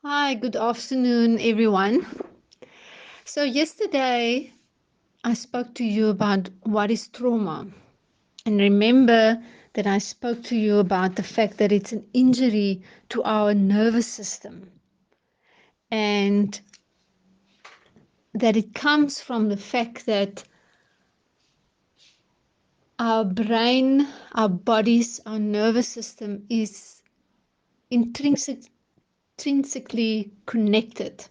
Hi, good afternoon, everyone. So, yesterday I spoke to you about what is trauma. And remember that I spoke to you about the fact that it's an injury to our nervous system and that it comes from the fact that our brain, our bodies, our nervous system is intrinsically connected.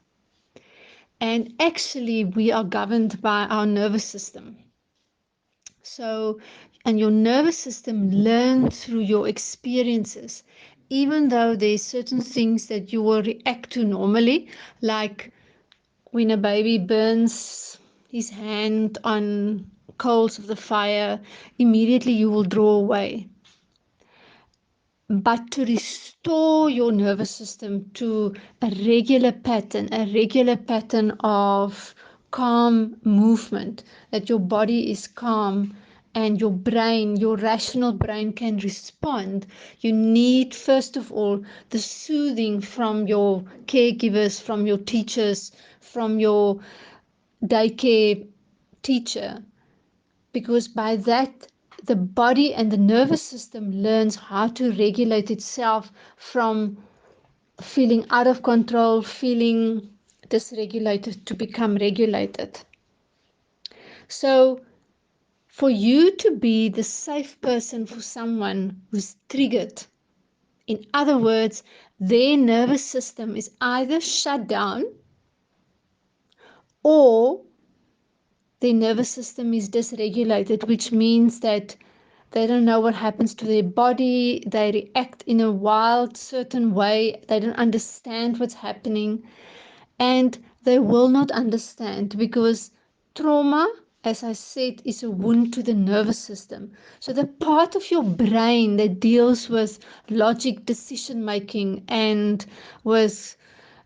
And actually, we are governed by our nervous system. So, and your nervous system learns through your experiences, even though there's certain things that you will react to normally, like when a baby burns his hand on coals of the fire, immediately you will draw away. But to restore your nervous system to a regular pattern of calm movement, that your body is calm and your brain, your rational brain can respond, you need, first of all, the soothing from your caregivers, from your teachers, from your daycare teacher, because by that the body and the nervous system learns how to regulate itself from feeling out of control, feeling dysregulated to become regulated. So for you to be the safe person for someone who's triggered, in other words, their nervous system is either shut down or their nervous system is dysregulated, which means that they don't know what happens to their body. They react in a wild, certain way. They don't understand what's happening. And they will not understand because trauma, as I said, is a wound to the nervous system. So the part of your brain that deals with logic, decision making, and with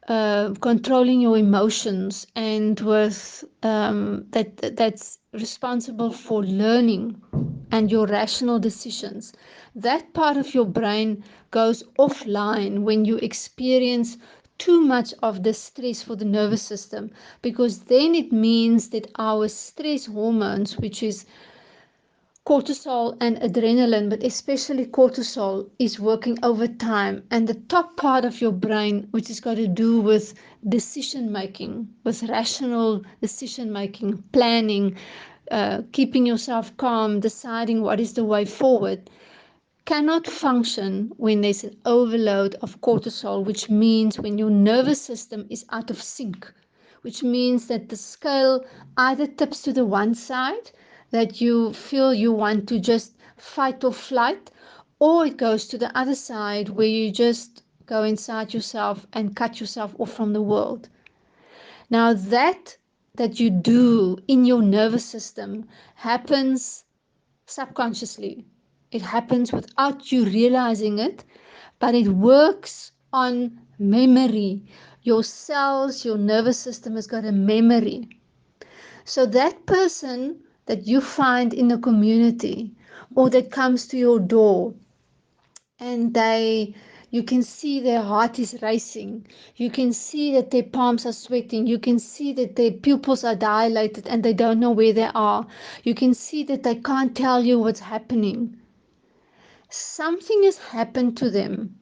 controlling your emotions, and with that's responsible for learning and your rational decisions. That part of your brain goes offline when you experience too much of the stress for the nervous system, because then it means that our stress hormones, which is cortisol and adrenaline, but especially cortisol, is working overtime. And the top part of your brain, which has got to do with decision making, with rational decision making, planning, keeping yourself calm, deciding what is the way forward, cannot function when there's an overload of cortisol, which means when your nervous system is out of sync, which means that the scale either tips to the one side, that you feel you want to just fight or flight, or it goes to the other side where you just go inside yourself and cut yourself off from the world. Now that you do in your nervous system happens subconsciously. It happens without you realizing it, but it works on memory. Your cells, your nervous system has got a memory. So that person that you find in a community or that comes to your door, and you can see their heart is racing, you can see that their palms are sweating, you can see that their pupils are dilated and they don't know where they are, you can see that they can't tell you what's happening. Something has happened to them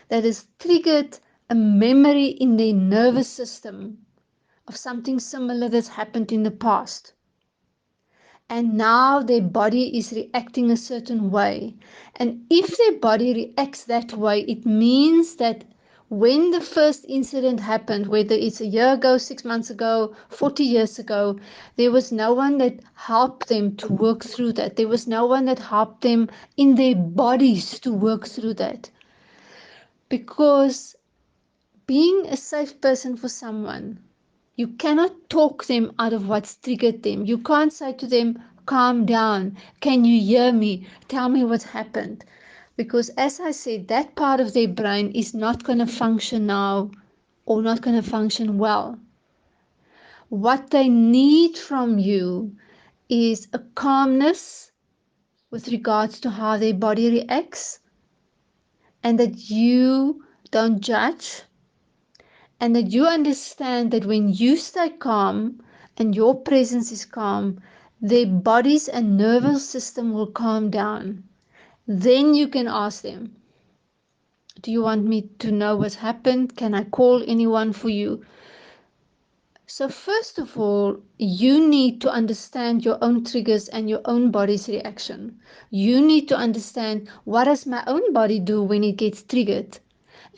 that has triggered a memory in their nervous system of something similar that's happened in the past. And now their body is reacting a certain way. And if their body reacts that way, it means that when the first incident happened, whether it's a year ago, 6 months ago, 40 years ago, there was no one that helped them to work through that. There was no one that helped them in their bodies to work through that. Because being a safe person for someone, you cannot talk them out of what's triggered them. You can't say to them, calm down. Can you hear me? Tell me what's happened. Because as I said, that part of their brain is not going to function now or not going to function well. What they need from you is a calmness with regards to how their body reacts, and that you don't judge, and that you understand that when you stay calm and your presence is calm, their bodies and nervous system will calm down. Then you can ask them, do you want me to know what's happened? Can I call anyone for you? So first of all, you need to understand your own triggers and your own body's reaction. You need to understand, what does my own body do when it gets triggered?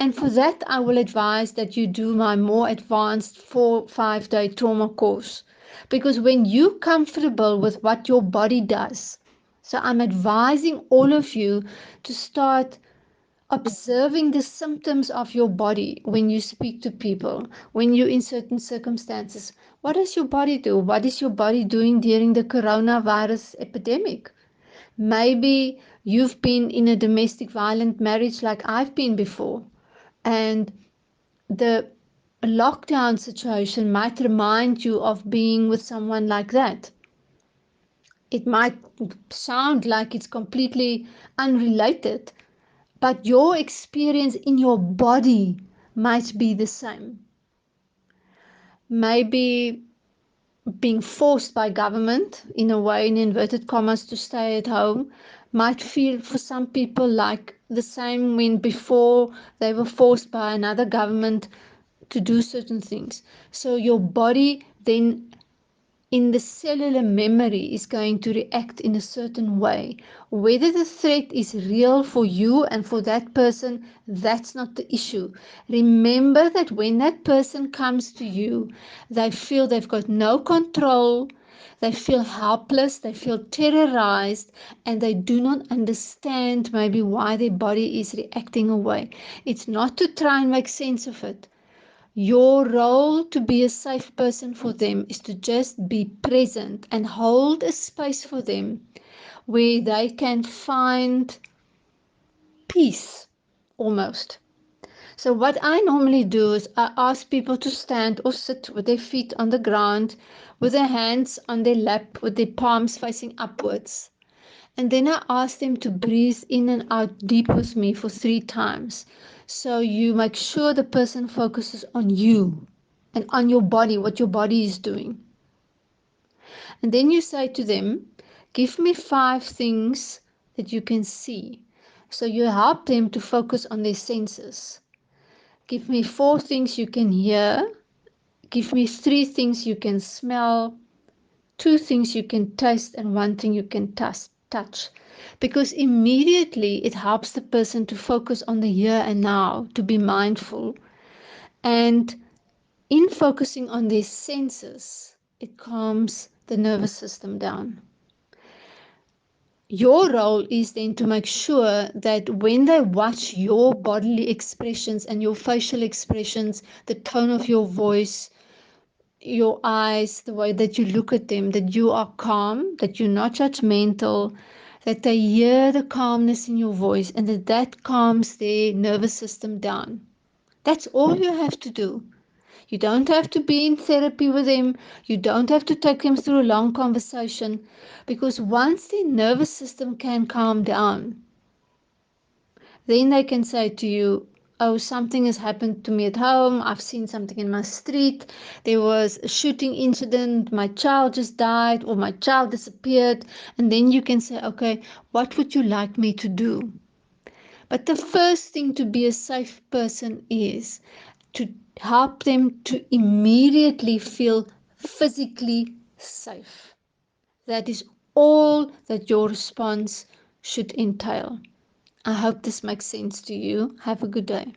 And for that, I will advise that you do my more advanced 4-5 day trauma course. Because when you're comfortable with what your body does, so I'm advising all of you to start observing the symptoms of your body when you speak to people, when you're in certain circumstances. What does your body do? What is your body doing during the coronavirus epidemic? Maybe you've been in a domestic violent marriage like I've been before, and the lockdown situation might remind you of being with someone like that. It might sound like it's completely unrelated, but your experience in your body might be the same. Maybe being forced by government, in a way, in inverted commas, to stay at home might feel for some people like the same when before they were forced by another government to do certain things. So your body then in the cellular memory is going to react in a certain way. Whether the threat is real for you and for that person, that's not the issue. Remember that when that person comes to you, they feel they've got no control, they feel helpless, they feel terrorized, and they do not understand maybe why their body is reacting away. It's not to try and make sense of it. Your role to be a safe person for them is to just be present and hold a space for them where they can find peace almost. So what I normally do is I ask people to stand or sit with their feet on the ground, with their hands on their lap, with their palms facing upwards. And then I ask them to breathe in and out deep with me for 3 times. So you make sure the person focuses on you and on your body, what your body is doing. And then you say to them, give me 5 things that you can see. So you help them to focus on their senses. Give me 4 things you can hear. Give me 3 things you can smell. 2 things you can taste and 1 thing you can touch. Because immediately it helps the person to focus on the here and now, to be mindful. And in focusing on their senses, it calms the nervous system down. Your role is then to make sure that when they watch your bodily expressions and your facial expressions, the tone of your voice, your eyes, the way that you look at them, that you are calm, that you're not judgmental, that they hear the calmness in your voice, and that calms their nervous system down. That's all you have to do. You don't have to be in therapy with them. You don't have to take them through a long conversation, because once their nervous system can calm down, then they can say to you, oh, something has happened to me at home. I've seen something in my street. There was a shooting incident. My child just died, or my child disappeared. And then you can say, okay, what would you like me to do? But the first thing to be a safe person is to help them to immediately feel physically safe. That is all that your response should entail. I hope this makes sense to you. Have a good day.